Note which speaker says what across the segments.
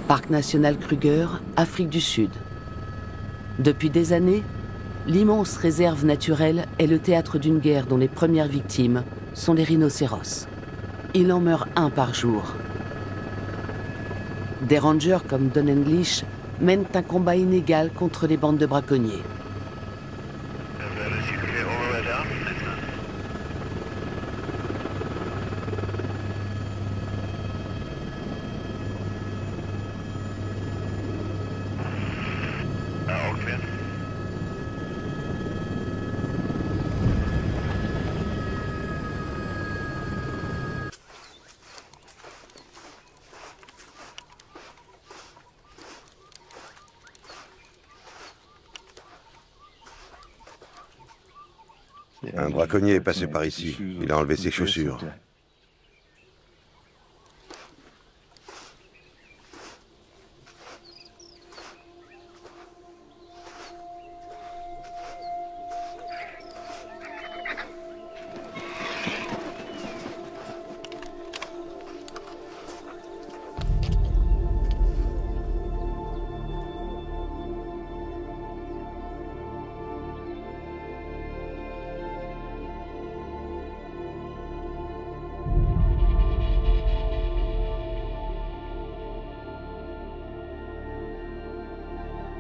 Speaker 1: Parc national Kruger, Afrique du Sud. Depuis des années, l'immense réserve naturelle est le théâtre d'une guerre dont les premières victimes sont les rhinocéros. Il en meurt un par jour. Des rangers comme Don English mènent un combat inégal contre les bandes de braconniers.
Speaker 2: Un braconnier est passé par ici. Il a enlevé ses chaussures.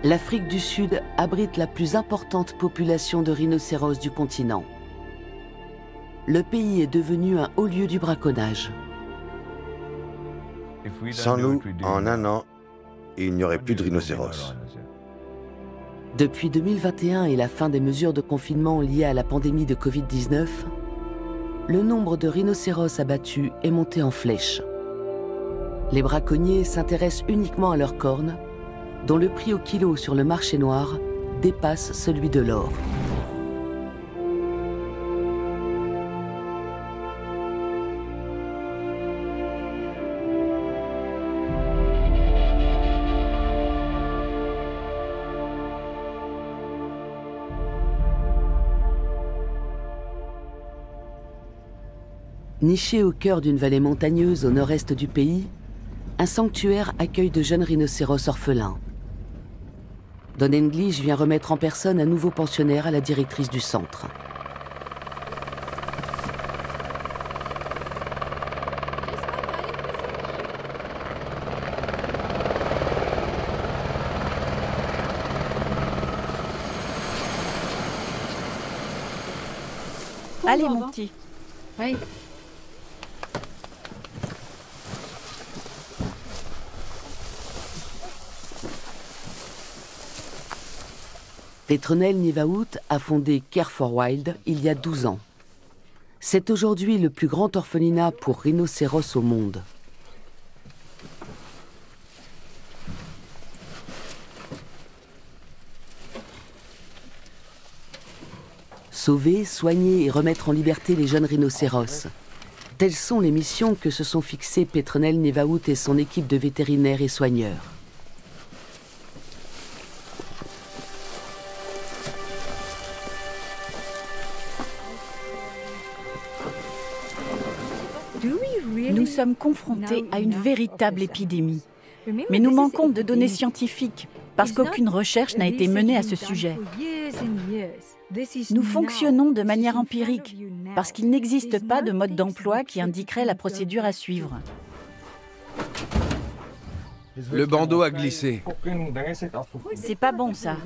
Speaker 1: L'Afrique du Sud abrite la plus importante population de rhinocéros du continent. Le pays est devenu un haut lieu du braconnage.
Speaker 2: Sans nous, en un an, il n'y aurait plus de rhinocéros.
Speaker 1: Depuis 2021 et la fin des mesures de confinement liées à la pandémie de Covid-19, le nombre de rhinocéros abattus est monté en flèche. Les braconniers s'intéressent uniquement à leurs cornes, dont le prix au kilo sur le marché noir dépasse celui de l'or. Niché au cœur d'une vallée montagneuse au nord-est du pays, un sanctuaire accueille de jeunes rhinocéros orphelins. Don English vient remettre en personne un nouveau pensionnaire à la directrice du centre.
Speaker 3: Allez, mon petit.
Speaker 4: Oui.
Speaker 1: Petronel Nivaout a fondé Care for Wild il y a 12 ans. C'est aujourd'hui le plus grand orphelinat pour rhinocéros au monde. Sauver, soigner et remettre en liberté les jeunes rhinocéros. Telles sont les missions que se sont fixées Petronel Nivaout et son équipe de vétérinaires et soigneurs.
Speaker 3: Nous sommes confrontés à une véritable épidémie. Mais nous manquons de données scientifiques, parce qu'aucune recherche n'a été menée à ce sujet. Nous fonctionnons de manière empirique, parce qu'il n'existe pas de mode d'emploi qui indiquerait la procédure à suivre.
Speaker 5: Le bandeau a glissé.
Speaker 3: C'est pas bon, ça.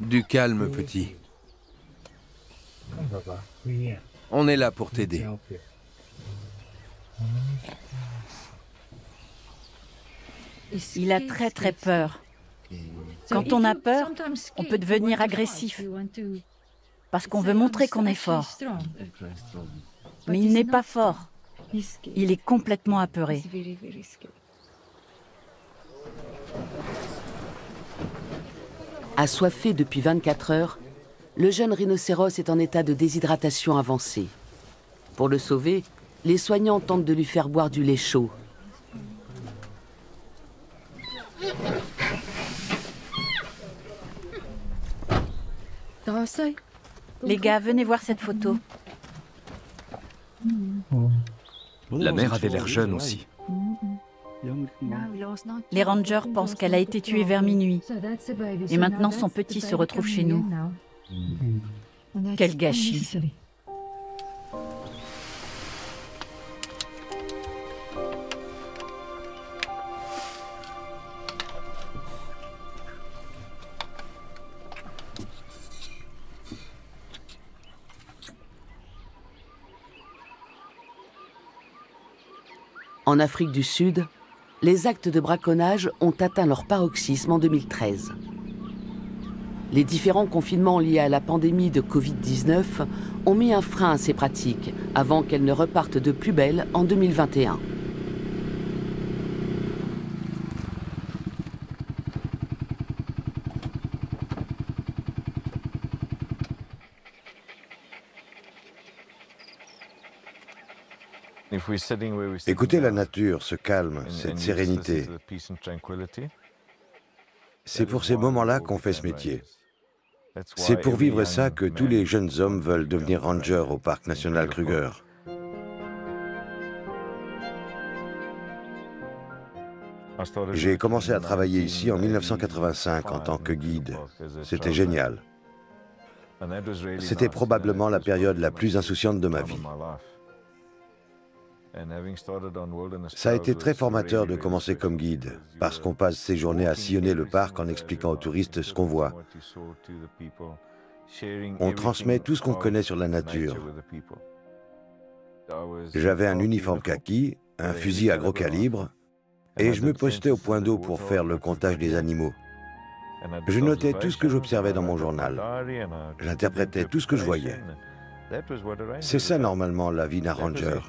Speaker 5: Du calme, petit. On est là pour t'aider.
Speaker 3: Il a très très peur. Quand on a peur, on peut devenir agressif, parce qu'on veut montrer qu'on est fort. Mais il n'est pas fort. Il est complètement apeuré.
Speaker 1: Assoiffé depuis 24 heures, le jeune rhinocéros est en état de déshydratation avancée. Pour le sauver, les soignants tentent de lui faire boire du lait chaud.
Speaker 3: Les gars, venez voir cette photo.
Speaker 4: La mère avait l'air jeune aussi.
Speaker 3: Les rangers pensent qu'elle a été tuée vers minuit. Et maintenant, son petit se retrouve chez nous. Quel gâchis.
Speaker 1: En Afrique du Sud, les actes de braconnage ont atteint leur paroxysme en 2013. Les différents confinements liés à la pandémie de Covid-19 ont mis un frein à ces pratiques avant qu'elles ne repartent de plus belle en 2021.
Speaker 2: Écoutez la nature, ce calme, cette sérénité. C'est pour ces moments-là qu'on fait ce métier. C'est pour vivre ça que tous les jeunes hommes veulent devenir rangers au parc national Kruger. J'ai commencé à travailler ici en 1985 en tant que guide. C'était génial. C'était probablement la période la plus insouciante de ma vie. Ça a été très formateur de commencer comme guide, parce qu'on passe ses journées à sillonner le parc en expliquant aux touristes ce qu'on voit. On transmet tout ce qu'on connaît sur la nature. J'avais un uniforme kaki, un fusil à gros calibre, et je me postais au point d'eau pour faire le comptage des animaux. Je notais tout ce que j'observais dans mon journal. J'interprétais tout ce que je voyais. C'est ça normalement la vie d'un ranger.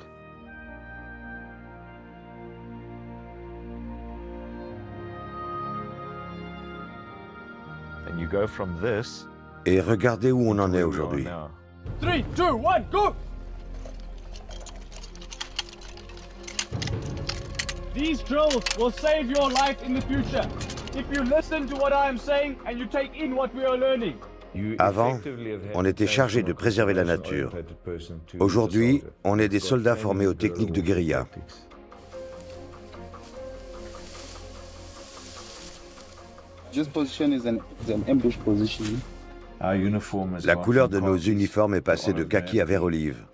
Speaker 2: Et regardez où on en est aujourd'hui.
Speaker 6: 3, 2, 1, go! These drills will save your life in the future. If you listen to what I am saying and you take in what we are learning.
Speaker 2: Avant, on était chargé de préserver la nature. Aujourd'hui, on est des soldats formés aux techniques de guérilla. La couleur de nos uniformes est passée de kaki à vert olive.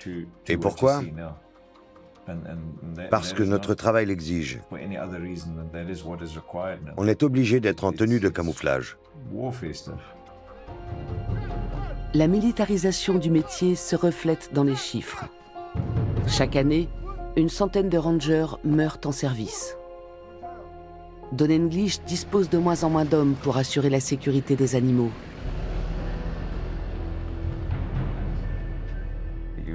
Speaker 2: Et pourquoi? Parce que notre travail l'exige. On est obligé d'être en tenue de camouflage.
Speaker 1: La militarisation du métier se reflète dans les chiffres. Chaque année, une centaine de rangers meurent en service. Donenglish dispose de moins en moins d'hommes pour assurer la sécurité des animaux.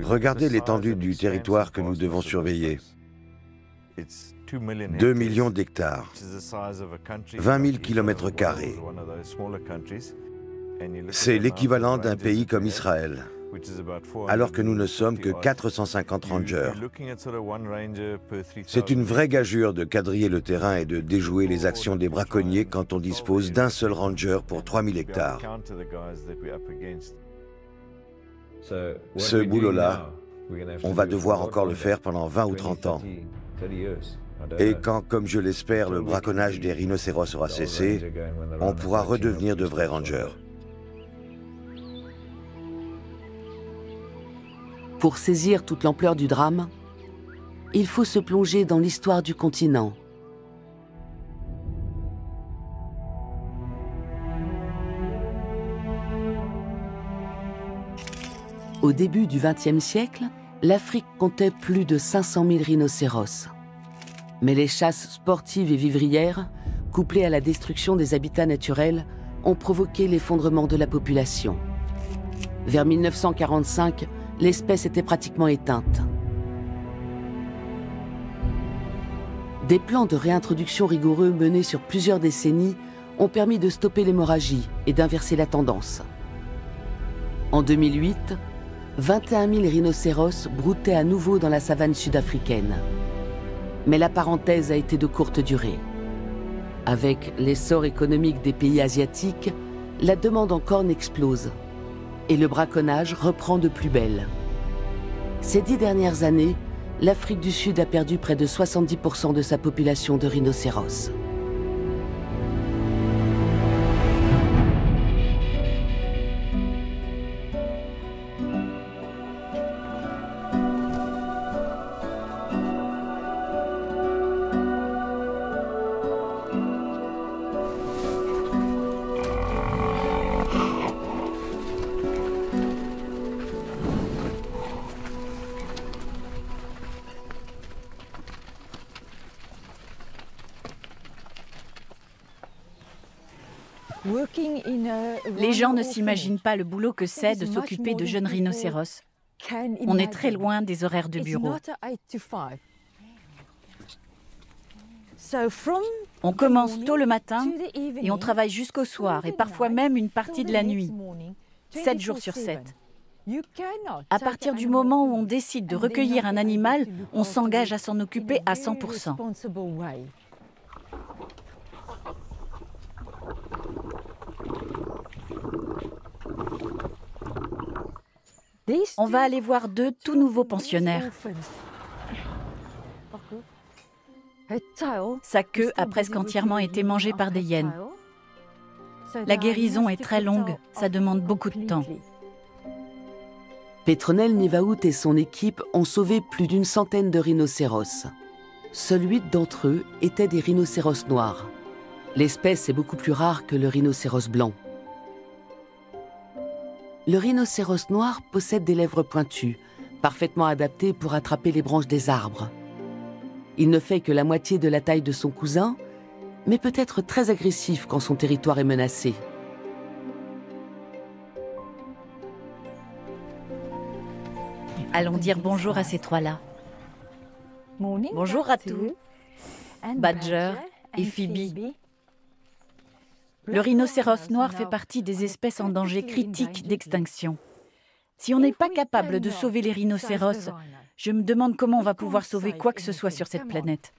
Speaker 2: Regardez l'étendue du territoire que nous devons surveiller. 2 millions d'hectares, 20 000 km². C'est l'équivalent d'un pays comme Israël, alors que nous ne sommes que 450 rangers. C'est une vraie gageure de quadriller le terrain et de déjouer les actions des braconniers quand on dispose d'un seul ranger pour 3000 hectares. Ce boulot-là, on va devoir encore le faire pendant 20 ou 30 ans. Et quand, comme je l'espère, le braconnage des rhinocéros aura cessé, on pourra redevenir de vrais rangers.
Speaker 1: Pour saisir toute l'ampleur du drame, il faut se plonger dans l'histoire du continent. Au début du XXe siècle, l'Afrique comptait plus de 500 000 rhinocéros. Mais les chasses sportives et vivrières, couplées à la destruction des habitats naturels, ont provoqué l'effondrement de la population. Vers 1945, l'espèce était pratiquement éteinte. Des plans de réintroduction rigoureux menés sur plusieurs décennies ont permis de stopper l'hémorragie et d'inverser la tendance. En 2008, 21 000 rhinocéros broutaient à nouveau dans la savane sud-africaine. Mais la parenthèse a été de courte durée. Avec l'essor économique des pays asiatiques, la demande en cornes explose. et le braconnage reprend de plus belle. Ces 10 dernières années, l'Afrique du Sud a perdu près de 70% de sa population de rhinocéros.
Speaker 3: Les gens ne s'imaginent pas le boulot que c'est de s'occuper de jeunes rhinocéros. On est très loin des horaires de bureau. On commence tôt le matin et on travaille jusqu'au soir et parfois même une partie de la nuit, 7 jours sur 7. À partir du moment où on décide de recueillir un animal, on s'engage à s'en occuper à 100%. On va aller voir 2 tout nouveaux pensionnaires. Sa queue a presque entièrement été mangée par des hyènes. La guérison est très longue, ça demande beaucoup de temps.
Speaker 1: Petronel Nivaout et son équipe ont sauvé plus d'une centaine de rhinocéros. Seuls 8 d'entre eux étaient des rhinocéros noirs. L'espèce est beaucoup plus rare que le rhinocéros blanc. Le rhinocéros noir possède des lèvres pointues, parfaitement adaptées pour attraper les branches des arbres. Il ne fait que la moitié de la taille de son cousin, mais peut être très agressif quand son territoire est menacé.
Speaker 3: Allons dire bonjour à ces 3-là. Bonjour Ratou, Badger et Phoebe. Le rhinocéros noir fait partie des espèces en danger critique d'extinction. Si on n'est pas capable de sauver les rhinocéros, je me demande comment on va pouvoir sauver quoi que ce soit sur cette planète.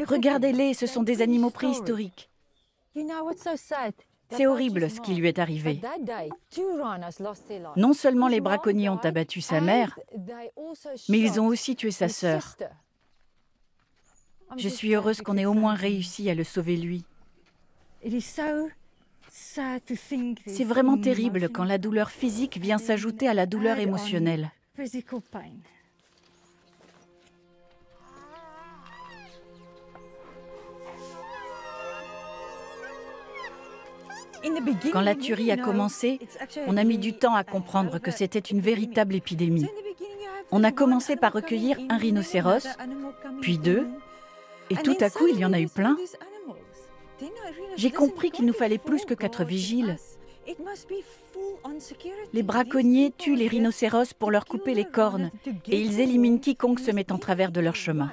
Speaker 3: Regardez-les, ce sont des animaux préhistoriques. C'est horrible ce qui lui est arrivé. Non seulement les braconniers ont abattu sa mère, mais ils ont aussi tué sa sœur. Je suis heureuse qu'on ait au moins réussi à le sauver lui. C'est vraiment terrible quand la douleur physique vient s'ajouter à la douleur émotionnelle. Quand la tuerie a commencé, on a mis du temps à comprendre que c'était une véritable épidémie. On a commencé par recueillir un rhinocéros, puis 2, et tout à coup, il y en a eu plein. J'ai compris qu'il nous fallait plus que 4 vigiles. Les braconniers tuent les rhinocéros pour leur couper les cornes et ils éliminent quiconque se met en travers de leur chemin.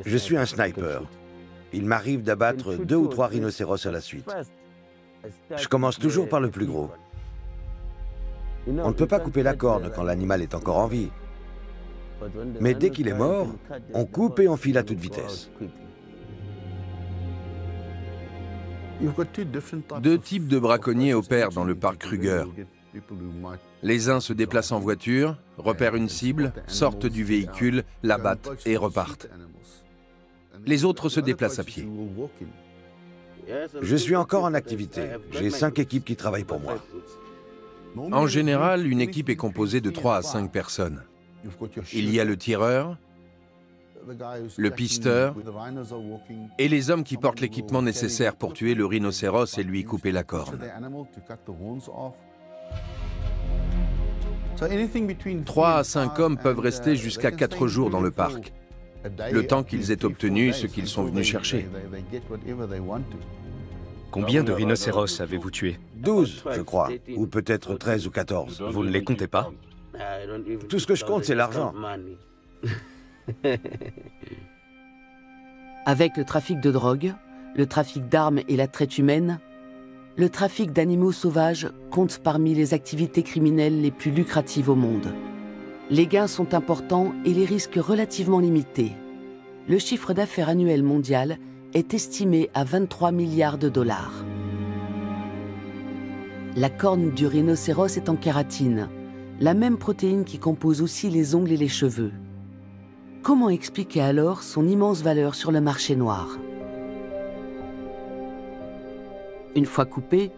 Speaker 2: Je suis un sniper. Il m'arrive d'abattre 2 ou 3 rhinocéros à la suite. Je commence toujours par le plus gros. On ne peut pas couper la corne quand l'animal est encore en vie. Mais dès qu'il est mort, on coupe et on file à toute vitesse.
Speaker 5: 2 types de braconniers opèrent dans le parc Kruger. Les uns se déplacent en voiture, repèrent une cible, sortent du véhicule, l'abattent et repartent. Les autres se déplacent à pied.
Speaker 2: Je suis encore en activité. J'ai 5 équipes qui travaillent pour moi.
Speaker 5: En général, une équipe est composée de 3 à 5 personnes. Il y a le tireur, le pisteur et les hommes qui portent l'équipement nécessaire pour tuer le rhinocéros et lui couper la corne. 3 à 5 hommes peuvent rester jusqu'à 4 jours dans le parc, le temps qu'ils aient obtenu ce qu'ils sont venus chercher.
Speaker 4: Combien de rhinocéros avez-vous tué?
Speaker 2: 12, je crois, ou peut-être 13 ou 14.
Speaker 4: Vous ne les comptez pas?
Speaker 2: Tout ce que je compte, c'est l'argent.
Speaker 1: Avec le trafic de drogue, le trafic d'armes et la traite humaine, le trafic d'animaux sauvages compte parmi les activités criminelles les plus lucratives au monde. Les gains sont importants et les risques relativement limités. Le chiffre d'affaires annuel mondial est estimé à 23 milliards de dollars. La corne du rhinocéros est en kératine, la même protéine qui compose aussi les ongles et les cheveux. Comment expliquer alors son immense valeur sur le marché noir? Une fois coupées,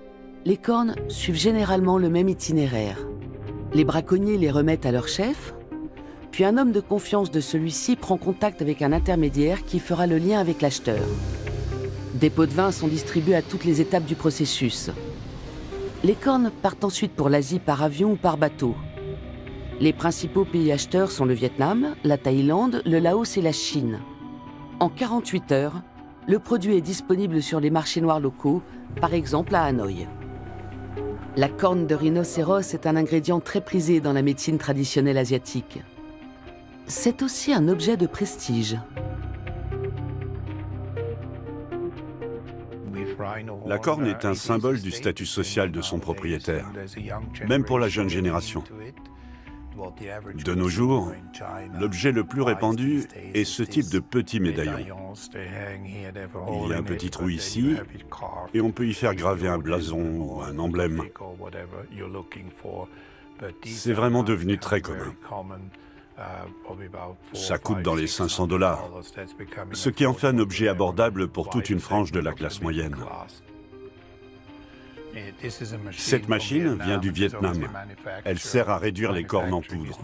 Speaker 1: les cornes suivent généralement le même itinéraire. Les braconniers les remettent à leur chef, puis un homme de confiance de celui-ci prend contact avec un intermédiaire qui fera le lien avec l'acheteur. Des pots de vin sont distribués à toutes les étapes du processus. Les cornes partent ensuite pour l'Asie par avion ou par bateau. Les principaux pays acheteurs sont le Vietnam, la Thaïlande, le Laos et la Chine. En 48 heures, le produit est disponible sur les marchés noirs locaux, par exemple à Hanoï. La corne de rhinocéros est un ingrédient très prisé dans la médecine traditionnelle asiatique. C'est aussi un objet de prestige.
Speaker 7: La corne est un symbole du statut social de son propriétaire, même pour la jeune génération. De nos jours, l'objet le plus répandu est ce type de petit médaillon. Il y a un petit trou ici, et on peut y faire graver un blason ou un emblème. C'est vraiment devenu très commun. Ça coûte dans les 500 $, ce qui en fait un objet abordable pour toute une frange de la classe moyenne. Cette machine vient du Vietnam. Elle sert à réduire les cornes en poudre.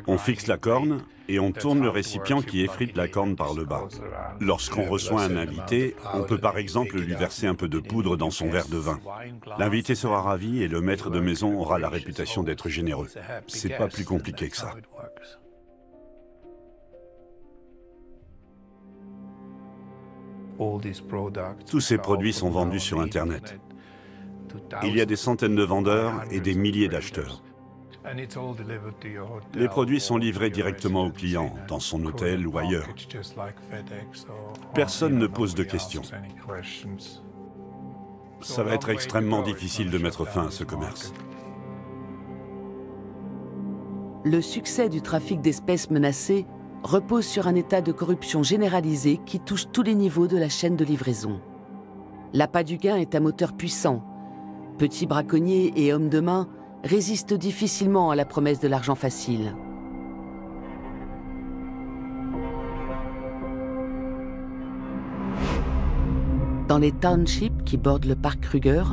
Speaker 7: On fixe la corne et on tourne le récipient qui effrite la corne par le bas. Lorsqu'on reçoit un invité, on peut par exemple lui verser un peu de poudre dans son verre de vin. L'invité sera ravi et le maître de maison aura la réputation d'être généreux. C'est pas plus compliqué que ça. Tous ces produits sont vendus sur Internet. Il y a des centaines de vendeurs et des milliers d'acheteurs. Les produits sont livrés directement au client, dans son hôtel ou ailleurs. Personne ne pose de questions. Ça va être extrêmement difficile de mettre fin à ce commerce.
Speaker 1: Le succès du trafic d'espèces menacées repose sur un état de corruption généralisé qui touche tous les niveaux de la chaîne de livraison. L'appât du gain est un moteur puissant. Petits braconniers et hommes de main résistent difficilement à la promesse de l'argent facile. Dans les townships qui bordent le parc Kruger,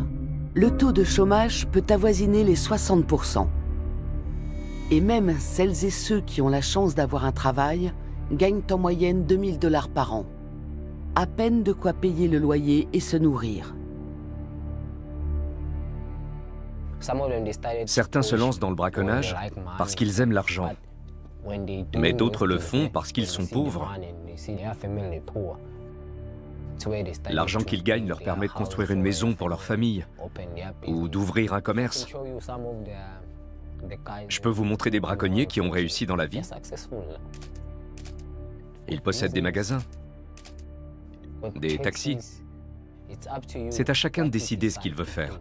Speaker 1: le taux de chômage peut avoisiner les 60%. Et même celles et ceux qui ont la chance d'avoir un travail gagnent en moyenne 2 000 $ par an. À peine de quoi payer le loyer et se nourrir.
Speaker 4: Certains se lancent dans le braconnage parce qu'ils aiment l'argent, mais d'autres le font parce qu'ils sont pauvres. L'argent qu'ils gagnent leur permet de construire une maison pour leur famille ou d'ouvrir un commerce. Je peux vous montrer des braconniers qui ont réussi dans la vie. Ils possèdent des magasins, des taxis. C'est à chacun de décider ce qu'il veut faire.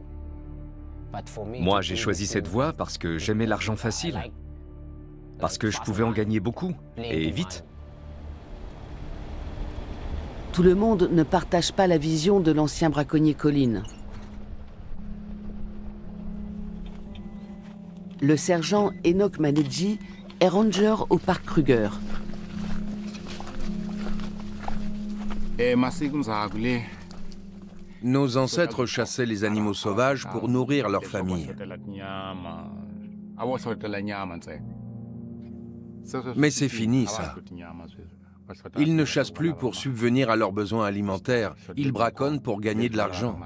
Speaker 4: Moi, j'ai choisi cette voie parce que j'aimais l'argent facile, parce que je pouvais en gagner beaucoup, et vite.
Speaker 1: Tout le monde ne partage pas la vision de l'ancien braconnier Colin. Le sergent Enoch Manedji est ranger au parc Kruger.
Speaker 5: Nos ancêtres chassaient les animaux sauvages pour nourrir leur famille. Mais c'est fini, ça. Ils ne chassent plus pour subvenir à leurs besoins alimentaires, ils braconnent pour gagner de l'argent.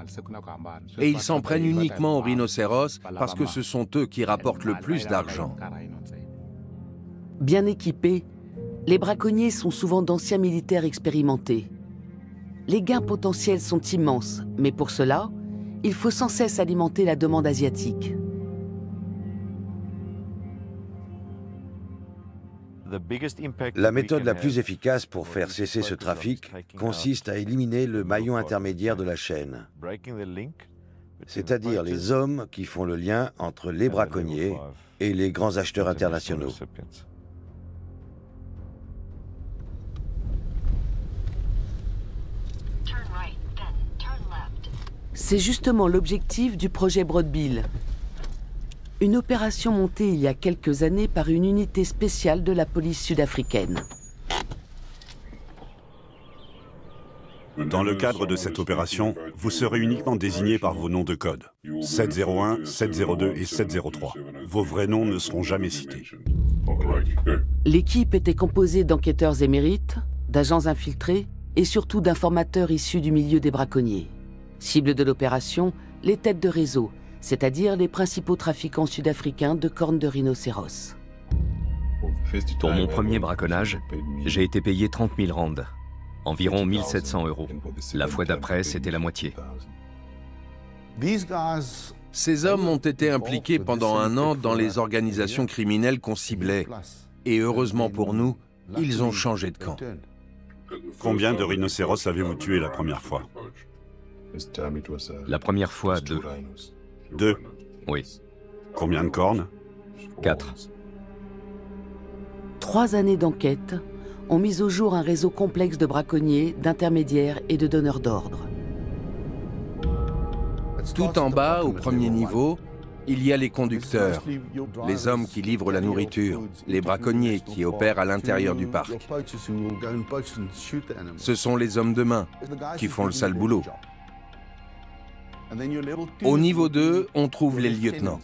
Speaker 5: Et ils s'en prennent uniquement aux rhinocéros parce que ce sont eux qui rapportent le plus d'argent.
Speaker 1: Bien équipés, les braconniers sont souvent d'anciens militaires expérimentés. Les gains potentiels sont immenses, mais pour cela, il faut sans cesse alimenter la demande asiatique.
Speaker 2: La méthode la plus efficace pour faire cesser ce trafic consiste à éliminer le maillon intermédiaire de la chaîne, c'est-à-dire les hommes qui font le lien entre les braconniers et les grands acheteurs internationaux.
Speaker 1: C'est justement l'objectif du projet Broadbill. Une opération montée il y a quelques années par une unité spéciale de la police sud-africaine.
Speaker 7: Dans le cadre de cette opération, vous serez uniquement désignés par vos noms de code. 701, 702 et 703. Vos vrais noms ne seront jamais cités.
Speaker 1: L'équipe était composée d'enquêteurs émérites, d'agents infiltrés et surtout d'informateurs issus du milieu des braconniers. Cible de l'opération, les têtes de réseau, c'est-à-dire les principaux trafiquants sud-africains de cornes de rhinocéros.
Speaker 4: Pour mon premier braconnage, j'ai été payé 30 000 rands, environ 1 700 €. La fois d'après, c'était la moitié.
Speaker 5: Ces hommes ont été impliqués pendant 1 an dans les organisations criminelles qu'on ciblait. Et heureusement pour nous, ils ont changé de camp.
Speaker 7: Combien de rhinocéros avez-vous tué la première fois?
Speaker 4: La première fois, 2.
Speaker 7: 2?
Speaker 4: Oui.
Speaker 7: Combien de cornes?
Speaker 4: 4.
Speaker 1: 3 années d'enquête ont mis au jour un réseau complexe de braconniers, d'intermédiaires et de donneurs d'ordre.
Speaker 5: Tout en bas, au premier niveau, il y a les conducteurs, les hommes qui livrent la nourriture, les braconniers qui opèrent à l'intérieur du parc. Ce sont les hommes de main qui font le sale boulot. Au niveau 2, on trouve les lieutenants.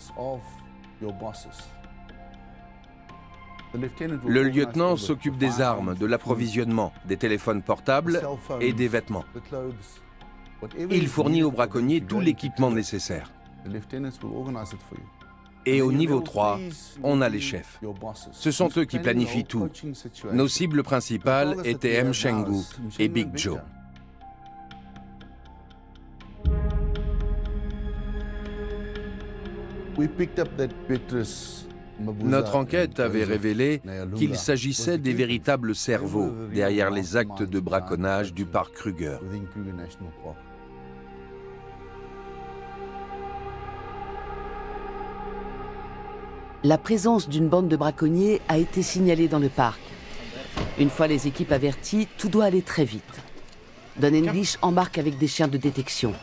Speaker 5: Le lieutenant s'occupe des armes, de l'approvisionnement, des téléphones portables et des vêtements. Il fournit aux braconniers tout l'équipement nécessaire. Et au niveau 3, on a les chefs. Ce sont eux qui planifient tout. Nos cibles principales étaient Mshengu et Big Joe. Notre enquête avait révélé qu'il s'agissait des véritables cerveaux derrière les actes de braconnage du parc Kruger.
Speaker 1: La présence d'une bande de braconniers a été signalée dans le parc. Une fois les équipes averties, tout doit aller très vite. Don English embarque avec des chiens de détection.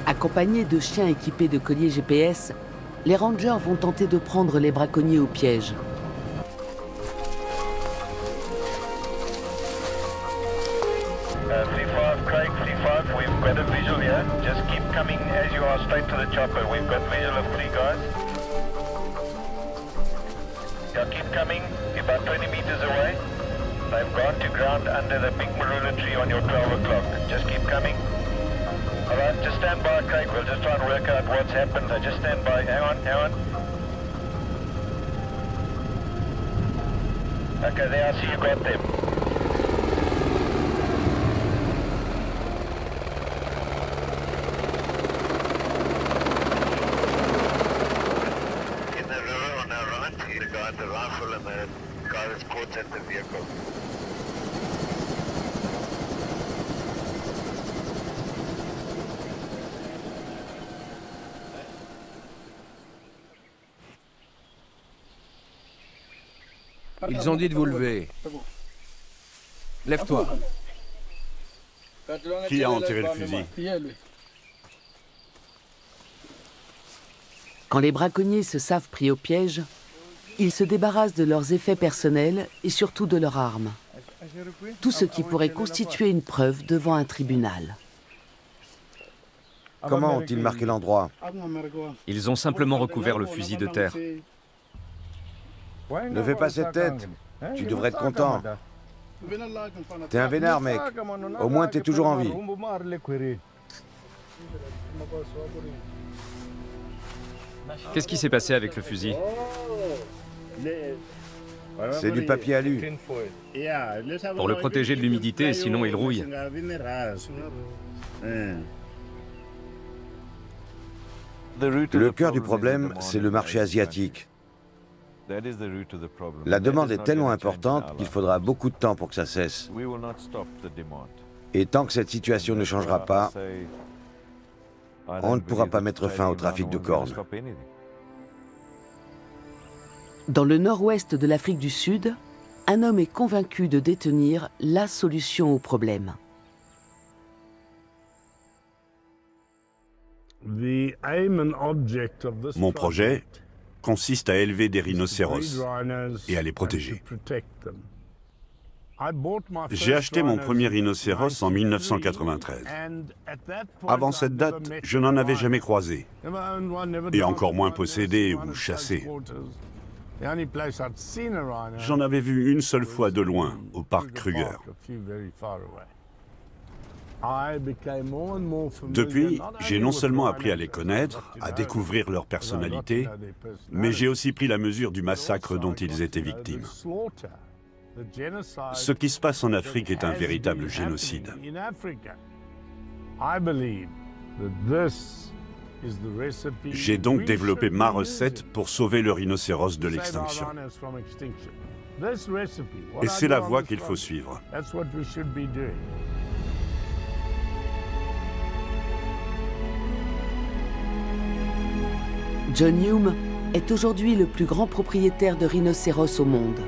Speaker 1: Accompagnés de chiens équipés de colliers GPS, les rangers vont tenter de prendre les braconniers au piège.
Speaker 8: All right, just stand by, Craig. We'll just try and work out what's happened. Just stand by. Hang on, hang on. Okay, there, I see you got them. In the river on our right, the guy at the rifle and the guy that's caught at the vehicle.
Speaker 5: Ils ont dit de vous lever. Lève-toi.
Speaker 7: Qui a enterré le fusil?
Speaker 1: Quand les braconniers se savent pris au piège, ils se débarrassent de leurs effets personnels et surtout de leurs armes. Tout ce qui pourrait constituer une preuve devant un tribunal.
Speaker 2: Comment ont-ils marqué l'endroit?
Speaker 4: Ils ont simplement recouvert le fusil de terre.
Speaker 2: Ne fais pas cette tête. Tu devrais être content. T'es un vénard, mec. Au moins, t'es toujours en vie.
Speaker 4: Qu'est-ce qui s'est passé avec le fusil?
Speaker 2: C'est du papier alu.
Speaker 4: Pour le protéger de l'humidité, sinon il rouille.
Speaker 2: Le cœur du problème, c'est le marché asiatique. La demande est tellement importante qu'il faudra beaucoup de temps pour que ça cesse. Et tant que cette situation ne changera pas, on ne pourra pas mettre fin au trafic de cornes.
Speaker 1: Dans le nord-ouest de l'Afrique du Sud, un homme est convaincu de détenir la solution au problème.
Speaker 7: Mon projet consiste à élever des rhinocéros et à les protéger. J'ai acheté mon premier rhinocéros en 1993. Avant cette date, je n'en avais jamais croisé, et encore moins possédé ou chassé. J'en avais vu une seule fois de loin, au parc Kruger. Depuis, j'ai non seulement appris à les connaître, à découvrir leur personnalité, mais j'ai aussi pris la mesure du massacre dont ils étaient victimes. Ce qui se passe en Afrique est un véritable génocide. J'ai donc développé ma recette pour sauver le rhinocéros de l'extinction. Et c'est la voie qu'il faut suivre.
Speaker 1: John Hume est aujourd'hui le plus grand propriétaire de rhinocéros au monde.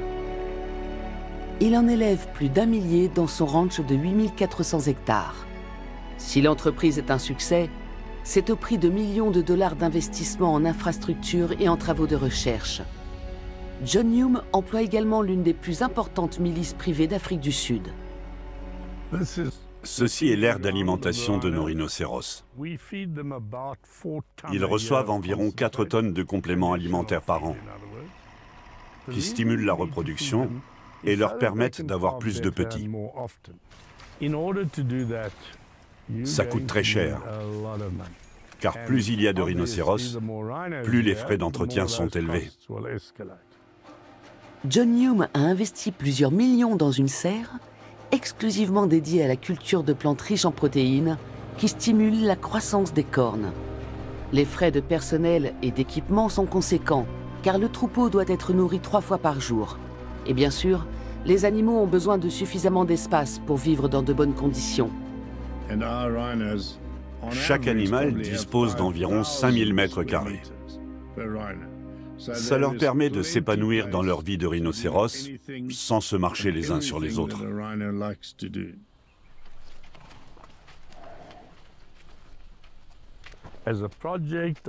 Speaker 1: Il en élève plus d'1 millier dans son ranch de 8400 hectares. Si l'entreprise est un succès, c'est au prix de millions de dollars d'investissement en infrastructures et en travaux de recherche. John Hume emploie également l'une des plus importantes milices privées d'Afrique du Sud.
Speaker 7: Ceci est l'aire d'alimentation de nos rhinocéros. Ils reçoivent environ 4 tonnes de compléments alimentaires par an, qui stimulent la reproduction et leur permettent d'avoir plus de petits. Ça coûte très cher, car plus il y a de rhinocéros, plus les frais d'entretien sont élevés.
Speaker 1: John Hume a investi plusieurs millions dans une serre exclusivement dédiée à la culture de plantes riches en protéines qui stimulent la croissance des cornes. Les frais de personnel et d'équipement sont conséquents, car le troupeau doit être nourri 3 fois par jour. Et bien sûr, les animaux ont besoin de suffisamment d'espace pour vivre dans de bonnes conditions.
Speaker 7: Chaque animal dispose d'environ 5000 mètres carrés. Ça leur permet de s'épanouir dans leur vie de rhinocéros sans se marcher les uns sur les autres.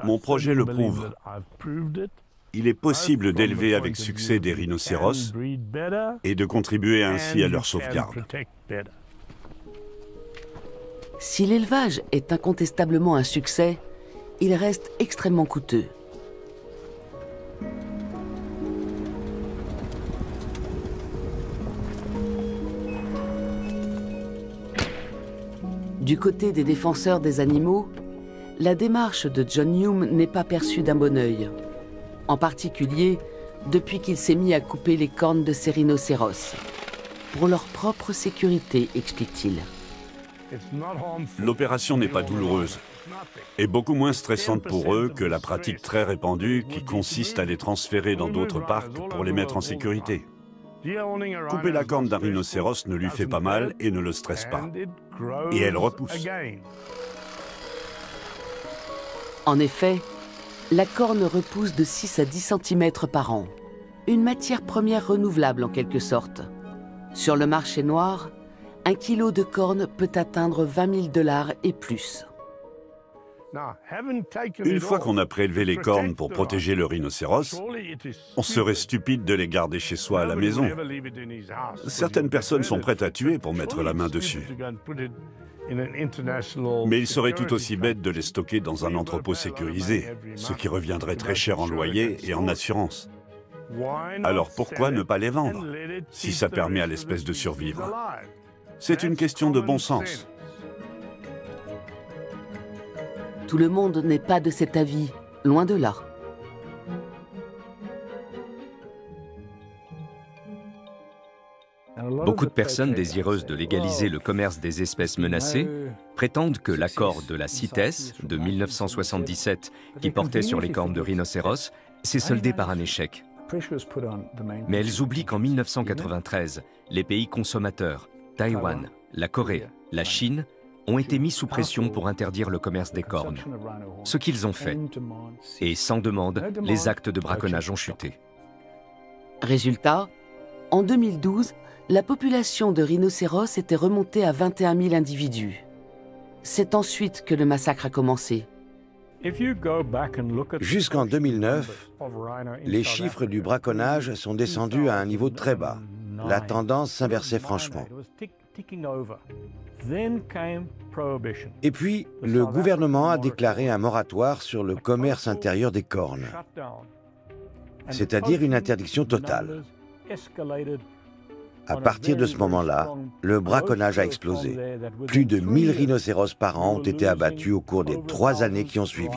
Speaker 7: Mon projet le prouve. Il est possible d'élever avec succès des rhinocéros et de contribuer ainsi à leur sauvegarde.
Speaker 1: Si l'élevage est incontestablement un succès, il reste extrêmement coûteux. Du côté des défenseurs des animaux, la démarche de John Hume n'est pas perçue d'un bon œil. En particulier, depuis qu'il s'est mis à couper les cornes de ces rhinocéros. Pour leur propre sécurité, explique-t-il.
Speaker 7: L'opération n'est pas douloureuse et beaucoup moins stressante pour eux que la pratique très répandue qui consiste à les transférer dans d'autres parcs pour les mettre en sécurité. Couper la corne d'un rhinocéros ne lui fait pas mal et ne le stresse pas. Et elle repousse.
Speaker 1: En effet, la corne repousse de 6 à 10 cm par an. Une matière première renouvelable en quelque sorte. Sur le marché noir, 1 kilo de corne peut atteindre 20 000 $ et plus.
Speaker 7: Une fois qu'on a prélevé les cornes pour protéger le rhinocéros, on serait stupide de les garder chez soi à la maison. Certaines personnes sont prêtes à tuer pour mettre la main dessus. Mais il serait tout aussi bête de les stocker dans un entrepôt sécurisé, ce qui reviendrait très cher en loyer et en assurance. Alors pourquoi ne pas les vendre, si ça permet à l'espèce de survivre? C'est une question de bon sens.
Speaker 1: Tout le monde n'est pas de cet avis, loin de là.
Speaker 4: Beaucoup de personnes désireuses de légaliser le commerce des espèces menacées prétendent que l'accord de la CITES de 1977, qui portait sur les cornes de rhinocéros, s'est soldé par un échec. Mais elles oublient qu'en 1993, les pays consommateurs, Taïwan, la Corée, la Chine, ont été mis sous pression pour interdire le commerce des cornes. Ce qu'ils ont fait. Et sans demande, les actes de braconnage ont chuté.
Speaker 1: Résultat, en 2012, la population de rhinocéros était remontée à 21 000 individus. C'est ensuite que le massacre a commencé.
Speaker 2: Jusqu'en 2009, les chiffres du braconnage sont descendus à un niveau très bas. La tendance s'inversait franchement. Et puis, le gouvernement a déclaré un moratoire sur le commerce intérieur des cornes, c'est-à-dire une interdiction totale. À partir de ce moment-là, le braconnage a explosé. Plus de 1000 rhinocéros par an ont été abattus au cours des 3 années qui ont suivi.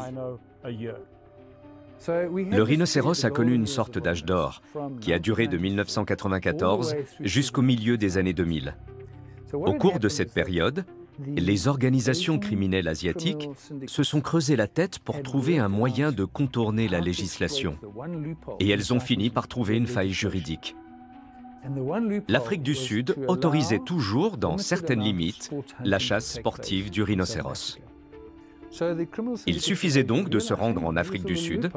Speaker 4: Le rhinocéros a connu une sorte d'âge d'or qui a duré de 1994 jusqu'au milieu des années 2000. Au cours de cette période, les organisations criminelles asiatiques se sont creusé la tête pour trouver un moyen de contourner la législation. Et elles ont fini par trouver une faille juridique. L'Afrique du Sud autorisait toujours, dans certaines limites, la chasse sportive du rhinocéros. Il suffisait donc de se rendre en Afrique du Sud,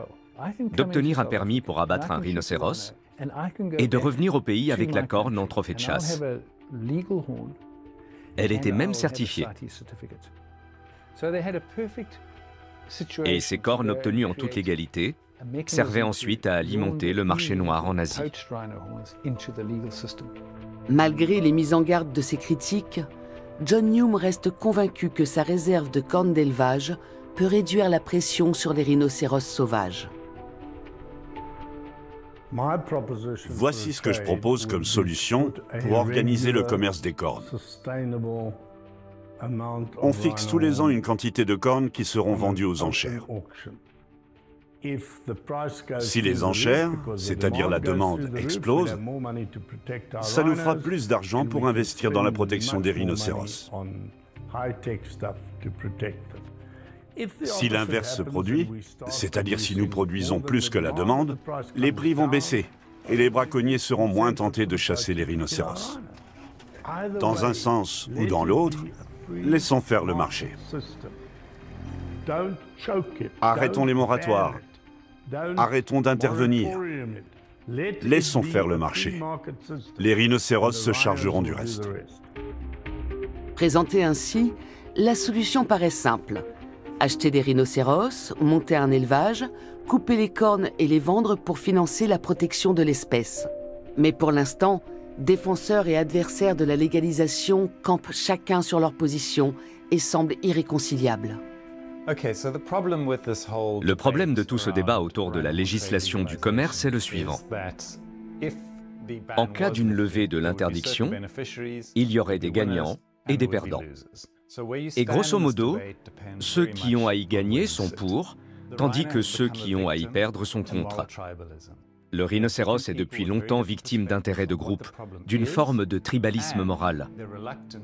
Speaker 4: d'obtenir un permis pour abattre un rhinocéros et de revenir au pays avec la corne en trophée de chasse. Elle était même certifiée. Et ces cornes obtenues en toute légalité servaient ensuite à alimenter le marché noir en Asie.
Speaker 1: Malgré les mises en garde de ses critiques, John Hume reste convaincu que sa réserve de cornes d'élevage peut réduire la pression sur les rhinocéros sauvages.
Speaker 7: Voici ce que je propose comme solution pour organiser le commerce des cornes. On fixe tous les ans une quantité de cornes qui seront vendues aux enchères. Si les enchères, c'est-à-dire la demande, explosent, ça nous fera plus d'argent pour investir dans la protection des rhinocéros. Si l'inverse se produit, c'est-à-dire si nous produisons plus que la demande, les prix vont baisser et les braconniers seront moins tentés de chasser les rhinocéros. Dans un sens ou dans l'autre, laissons faire le marché. Arrêtons les moratoires. Arrêtons d'intervenir. Laissons faire le marché. Les rhinocéros se chargeront du reste.
Speaker 1: Présentée ainsi, la solution paraît simple. Acheter des rhinocéros, monter un élevage, couper les cornes et les vendre pour financer la protection de l'espèce. Mais pour l'instant, défenseurs et adversaires de la légalisation campent chacun sur leur position et semblent irréconciliables.
Speaker 4: Le problème de tout ce débat autour de la législation du commerce est le suivant. En cas d'une levée de l'interdiction, il y aurait des gagnants et des perdants. Et grosso modo, ceux qui ont à y gagner sont pour, tandis que ceux qui ont à y perdre sont contre. Le rhinocéros est depuis longtemps victime d'intérêts de groupe, d'une forme de tribalisme moral.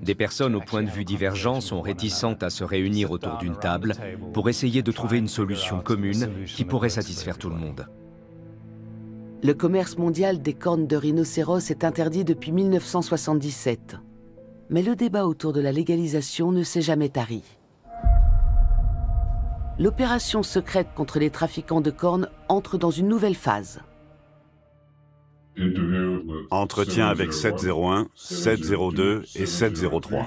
Speaker 4: Des personnes au point de vue divergent sont réticentes à se réunir autour d'une table pour essayer de trouver une solution commune qui pourrait satisfaire tout le monde.
Speaker 1: Le commerce mondial des cornes de rhinocéros est interdit depuis 1977. Mais le débat autour de la légalisation ne s'est jamais tari. L'opération secrète contre les trafiquants de cornes entre dans une nouvelle phase.
Speaker 7: Entretien avec 701, 702 et 703.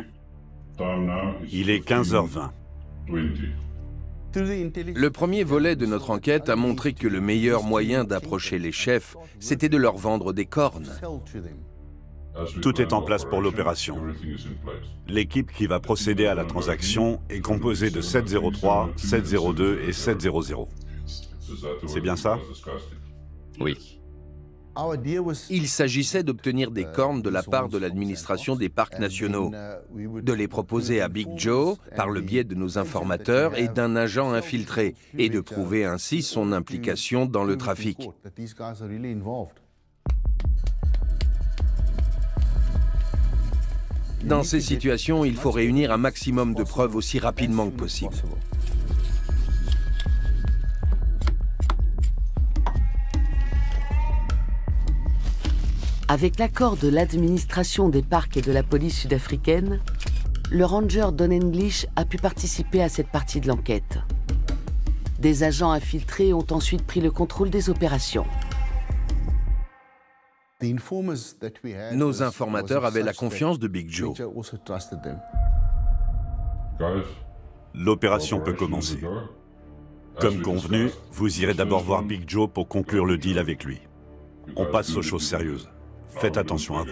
Speaker 7: Il est 15h20.
Speaker 5: Le premier volet de notre enquête a montré que le meilleur moyen d'approcher les chefs, c'était de leur vendre des cornes.
Speaker 7: Tout est en place pour l'opération. L'équipe qui va procéder à la transaction est composée de 703, 702 et 700. C'est bien ça?
Speaker 4: Oui.
Speaker 5: Il s'agissait d'obtenir des cornes de la part de l'administration des parcs nationaux, de les proposer à Big Joe par le biais de nos informateurs et d'un agent infiltré, et de prouver ainsi son implication dans le trafic. Dans ces situations, il faut réunir un maximum de preuves aussi rapidement que possible.
Speaker 1: Avec l'accord de l'administration des parcs et de la police sud-africaine, le ranger Don English a pu participer à cette partie de l'enquête. Des agents infiltrés ont ensuite pris le contrôle des opérations.
Speaker 5: Nos informateurs avaient la confiance de Big Joe.
Speaker 7: L'opération peut commencer. Comme convenu, vous irez d'abord voir Big Joe pour conclure le deal avec lui. On passe aux choses sérieuses. Faites attention à vous.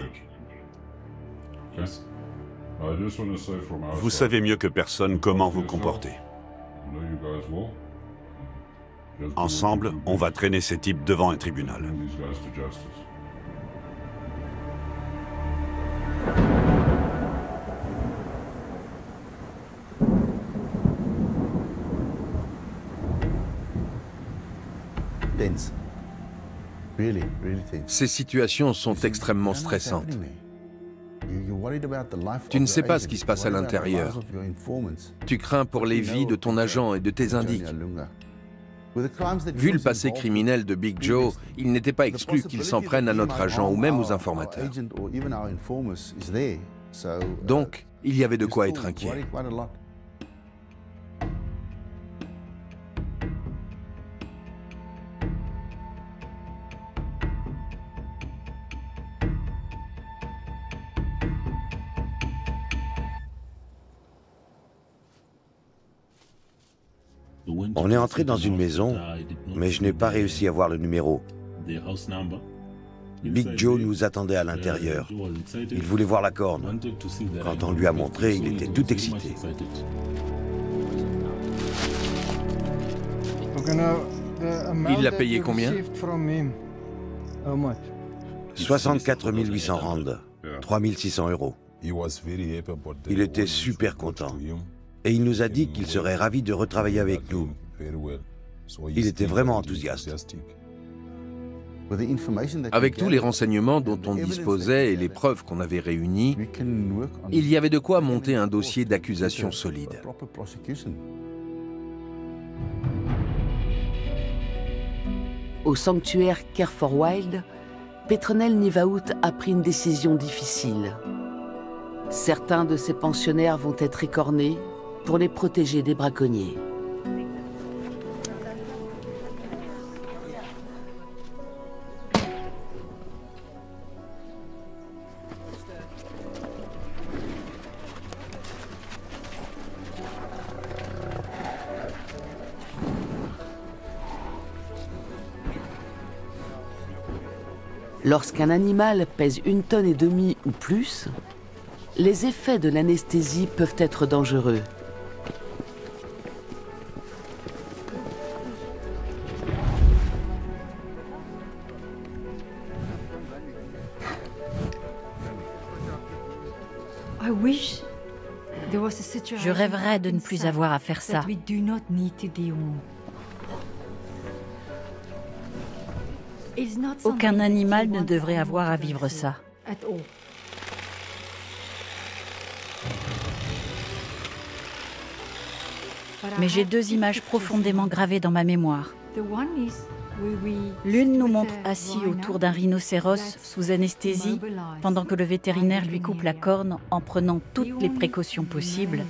Speaker 7: Vous savez mieux que personne comment vous comporter. Ensemble, on va traîner ces types devant un tribunal.
Speaker 5: Ces situations sont extrêmement stressantes. Tu ne sais pas ce qui se passe à l'intérieur. Tu crains pour les vies de ton agent et de tes indices. Vu le passé criminel de Big Joe, il n'était pas exclu qu'il s'en prenne à notre agent ou même aux informateurs. Donc, il y avait de quoi être inquiet.
Speaker 2: On est entré dans une maison, mais je n'ai pas réussi à voir le numéro. Big Joe nous attendait à l'intérieur. Il voulait voir la corne. Quand on lui a montré, il était tout excité.
Speaker 5: Il l'a payé combien?
Speaker 2: 64 800 rands, 3 600 €. Il était super content. Et il nous a dit qu'il serait ravi de retravailler avec nous. Il était vraiment enthousiaste.
Speaker 5: Avec tous les renseignements dont on disposait et les preuves qu'on avait réunies, il y avait de quoi monter un dossier d'accusation solide.
Speaker 1: Au sanctuaire Care for Wild, Petronel Nieuwenhout a pris une décision difficile. Certains de ses pensionnaires vont être écornés pour les protéger des braconniers. Lorsqu'un animal pèse 1,5 tonnes ou plus, les effets de l'anesthésie peuvent être dangereux.
Speaker 3: Je rêverais de ne plus avoir à faire ça. Aucun animal ne devrait avoir à vivre ça. Mais j'ai deux images profondément gravées dans ma mémoire. L'une nous montre assis autour d'un rhinocéros sous anesthésie pendant que le vétérinaire lui coupe la corne en prenant toutes les précautions possibles.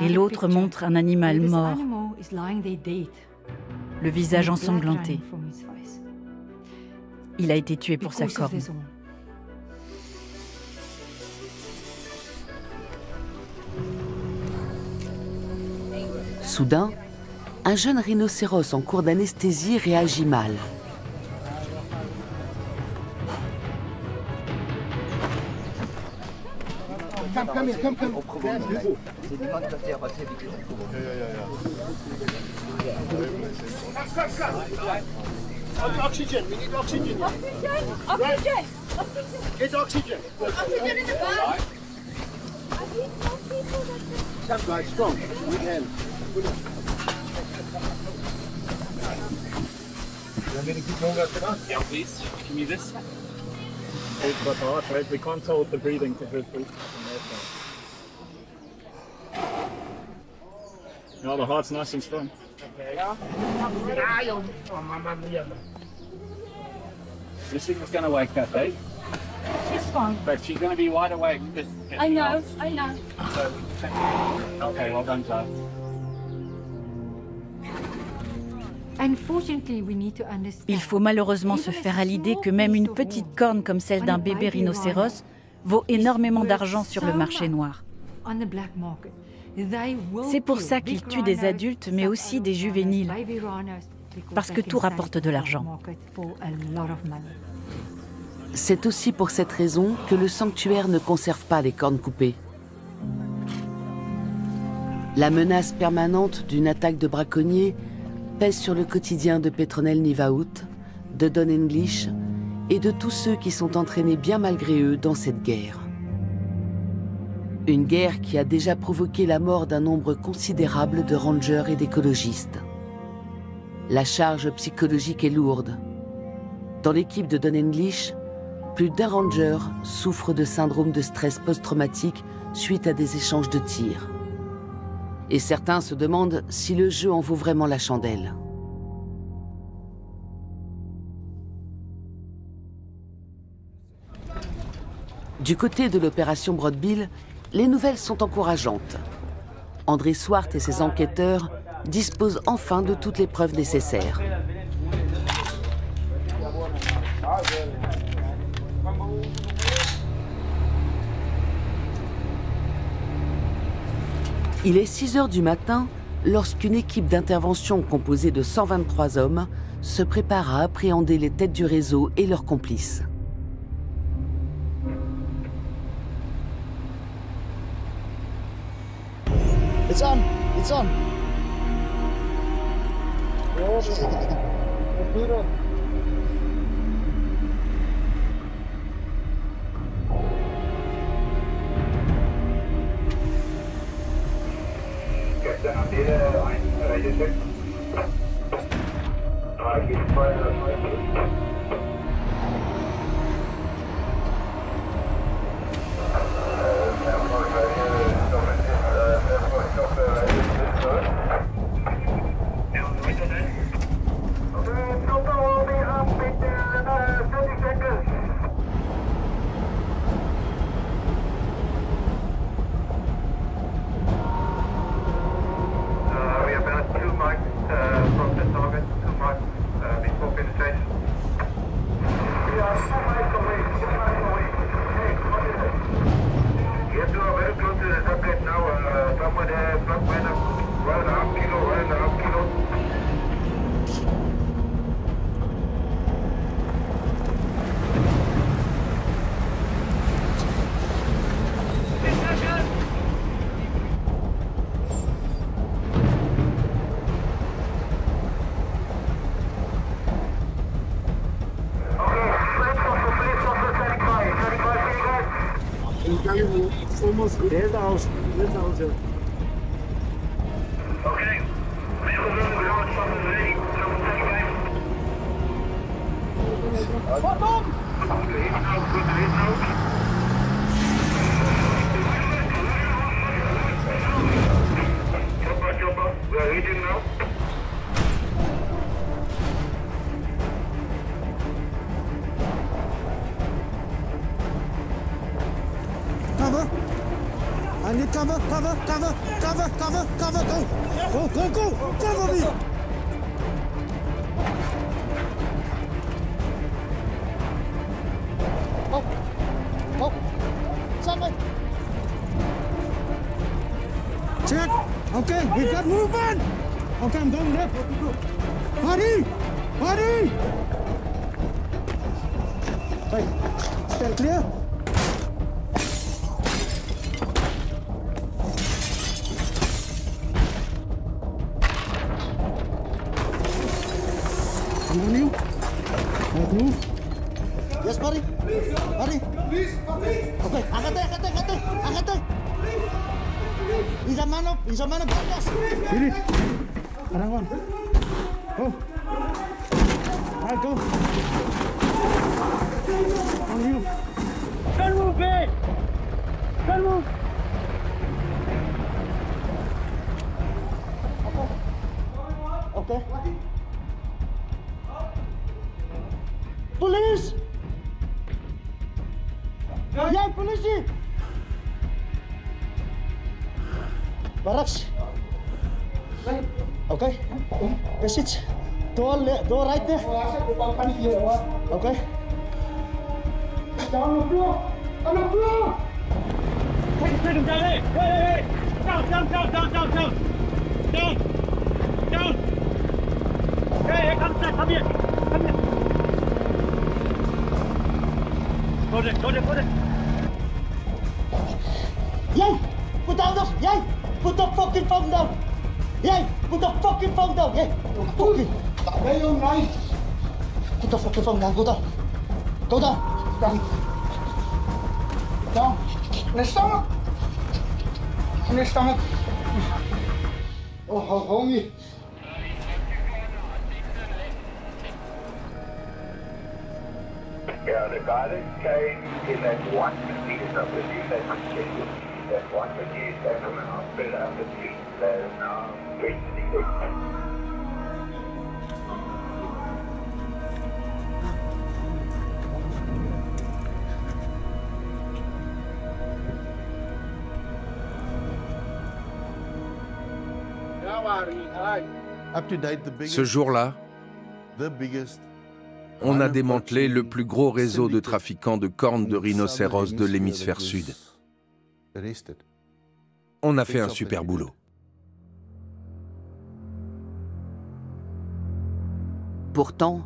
Speaker 3: Et l'autre montre un animal mort, le visage ensanglanté. Il a été tué pour sa corne.
Speaker 1: Soudain, un jeune rhinocéros en cours d'anesthésie réagit mal.
Speaker 6: Oxygen, we need oxygen. Oxygen! Get oxygen. Oxygen in the car. Stand by, strong. With hand. You want me to keep going after that? Yeah, please. Give me this. It's got the heart rate. We can't tell with the breathing to hurt breathing. No, the heart's nice and strong. This thing is going to wake up, eh?
Speaker 9: She's fine.
Speaker 6: But she's going to be wide awake.
Speaker 9: I know, I know.
Speaker 6: Okay, well done, Charles.
Speaker 3: Il faut malheureusement se faire à l'idée que même une petite corne comme celle d'un bébé rhinocéros vaut énormément d'argent sur le marché noir. C'est pour ça qu'ils tuent des adultes, mais aussi des juvéniles, parce que tout rapporte de l'argent.
Speaker 1: C'est aussi pour cette raison que le sanctuaire ne conserve pas les cornes coupées. La menace permanente d'une attaque de braconniers pèse sur le quotidien de Petronel Nieuwhout, de Don English et de tous ceux qui sont entraînés bien malgré eux dans cette guerre. Une guerre qui a déjà provoqué la mort d'un nombre considérable de rangers et d'écologistes. La charge psychologique est lourde. Dans l'équipe de Don English, plus d'un ranger souffre de syndrome de stress post-traumatique suite à des échanges de tirs. Et certains se demandent si le jeu en vaut vraiment la chandelle. Du côté de l'opération Broadbill, les nouvelles sont encourageantes. André Swart et ses enquêteurs disposent enfin de toutes les preuves nécessaires. Il est 6 heures du matin lorsqu'une équipe d'intervention composée de 123 hommes se prépare à appréhender les têtes du réseau et leurs complices.
Speaker 6: It's on! It's on! Almost there's the house. There's the house here. Okay. We are reading now.
Speaker 10: Cover! I need cover, cover, cover, cover, cover, cover, go! Go, go, go! Cover me! Oh! Oh! Someone! Check! Okay, we got movement! Okay, I'm going left. Hurry! Hurry! Hey, stand clear! He's a man of brothers. Hit it. Another one. Go. All right, go. On you. Don't move, babe. Don't move. Okay. Police! Yeah, police! Barracks. Okay. Passage. Door right there. Okay. Down the floor. On the floor.
Speaker 6: Take him down there. Hey. Down. Hey, come here. Go there.
Speaker 10: Yay! Put down the... Yay! Put the fucking phone down! Yay! Put the fucking phone down! Yay! Fucking... Hey, you're right! Put the fucking phone down. Go down. Down. On the stomach. Oh, hold me.
Speaker 8: Yeah, the guidance came in at 1 meters of the sea that continued. That 1 meter that from an hospital of the sea that is now 20
Speaker 5: Ce jour-là, on a démantelé le plus gros réseau de trafiquants de cornes de rhinocéros de l'hémisphère sud. On a fait un super boulot.
Speaker 1: Pourtant,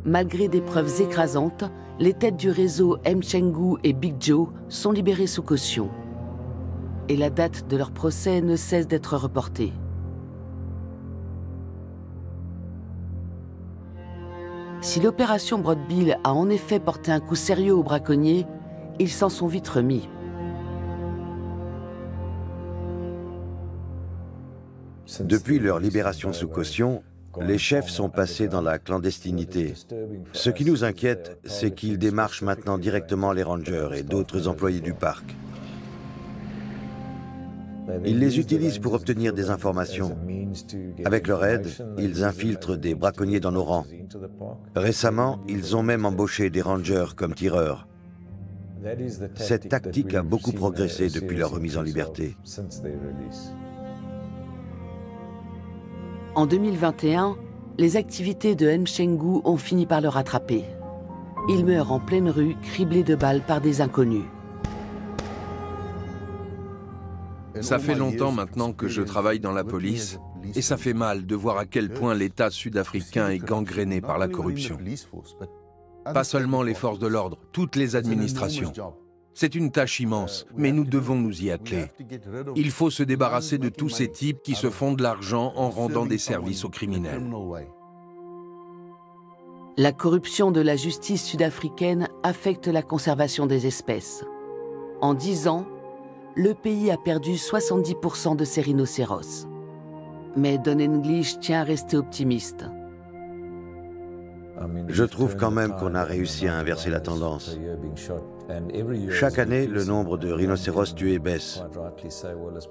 Speaker 1: malgré des preuves écrasantes, les têtes du réseau M. Chenggu et Big Joe sont libérées sous caution. Et la date de leur procès ne cesse d'être reportée. Si l'opération Broad-Bill a en effet porté un coup sérieux aux braconniers, ils s'en sont vite remis.
Speaker 2: Depuis leur libération sous caution, les chefs sont passés dans la clandestinité. Ce qui nous inquiète, c'est qu'ils démarchent maintenant directement les rangers et d'autres employés du parc. Ils les utilisent pour obtenir des informations. Avec leur aide, ils infiltrent des braconniers dans nos rangs. Récemment, ils ont même embauché des rangers comme tireurs. Cette tactique a beaucoup progressé depuis leur remise en liberté.
Speaker 1: En 2021, les activités de M. Chenggu ont fini par le rattraper. Il meurt en pleine rue, criblé de balles par des inconnus.
Speaker 5: Ça fait longtemps maintenant que je travaille dans la police et ça fait mal de voir à quel point l'État sud-africain est gangréné par la corruption. Pas seulement les forces de l'ordre, toutes les administrations. C'est une tâche immense, mais nous devons nous y atteler. Il faut se débarrasser de tous ces types qui se font de l'argent en rendant des services aux criminels.
Speaker 1: La corruption de la justice sud-africaine affecte la conservation des espèces. En 10 ans, le pays a perdu 70% de ses rhinocéros. Mais Don English tient à rester optimiste.
Speaker 2: Je trouve quand même qu'on a réussi à inverser la tendance. Chaque année, le nombre de rhinocéros tués baisse.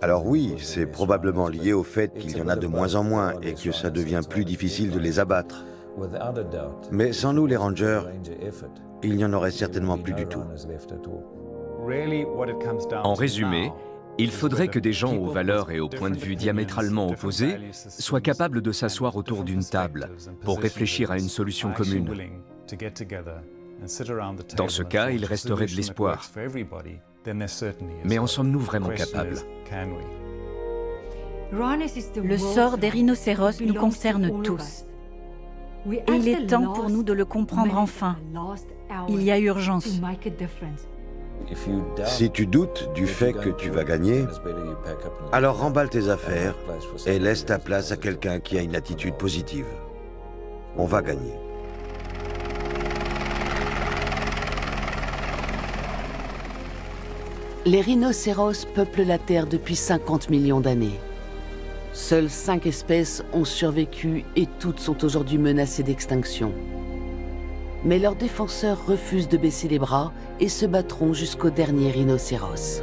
Speaker 2: Alors oui, c'est probablement lié au fait qu'il y en a de moins en moins et que ça devient plus difficile de les abattre. Mais sans nous, les rangers, il n'y en aurait certainement plus du tout.
Speaker 4: En résumé, il faudrait que des gens aux valeurs et aux points de vue diamétralement opposés soient capables de s'asseoir autour d'une table pour réfléchir à une solution commune. Dans ce cas, il resterait de l'espoir. Mais en sommes-nous vraiment capables?
Speaker 3: Le sort des rhinocéros nous concerne tous. Et il est temps pour nous de le comprendre enfin. Il y a urgence.
Speaker 2: Si tu doutes du fait que tu vas gagner, alors remballe tes affaires et laisse ta place à quelqu'un qui a une attitude positive. On va gagner.
Speaker 1: Les rhinocéros peuplent la Terre depuis 50 millions d'années. Seules 5 espèces ont survécu et toutes sont aujourd'hui menacées d'extinction. Mais leurs défenseurs refusent de baisser les bras et se battront jusqu'au dernier rhinocéros.